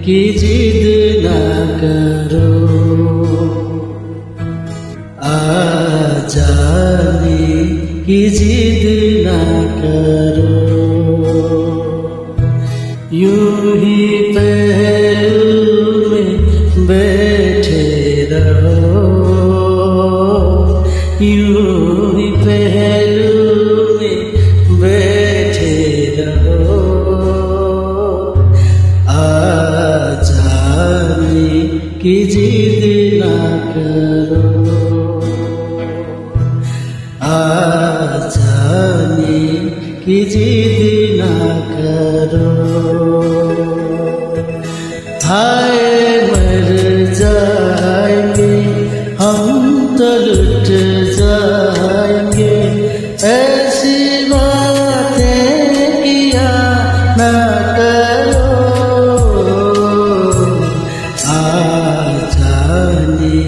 की जिद ना करो, जाने की जिद ना करो। यूं ही पहलू में बैठे रहो, यूं ही पहलू में बैठे रहो। जाने की जिद ना करो, जाने की जिद ना करो। हाय मर जाएंगे हम तो लुट जाएंगे, ऐसी बातें किया ना करो। जाने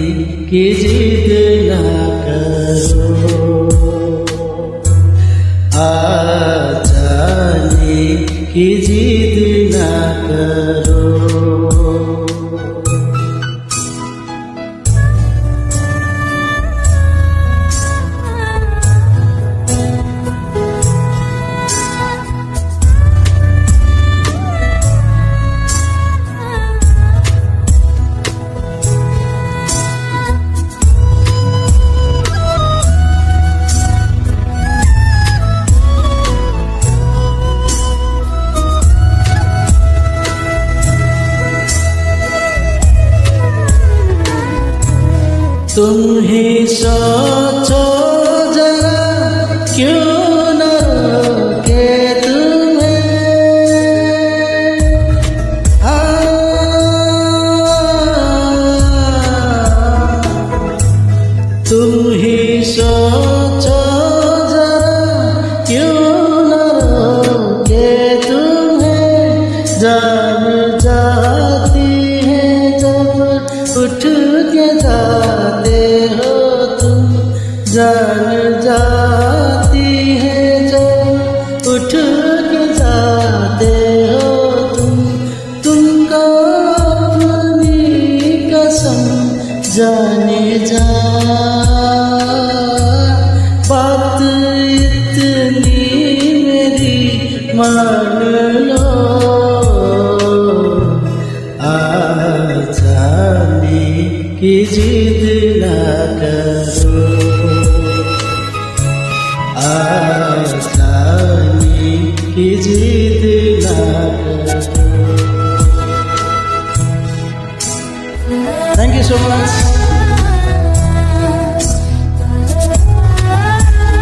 की जिद ना करो, जाने की जिद ना करो। तुम ही सोचो जरा, क्यों न रोके तुम्हें। तुम ही सोचो जरा, क्यों न रोके तुम्हें। जान जाती है जब उठ के जाते हो तुम, जान जाती है जब उठ के जाते हो तुम। तुमको अपनी कसम जाने जा, बात इतनी मेरी मान लो। जाने की जिद ना करो, जाने की जिद ना करो। Thank you so much.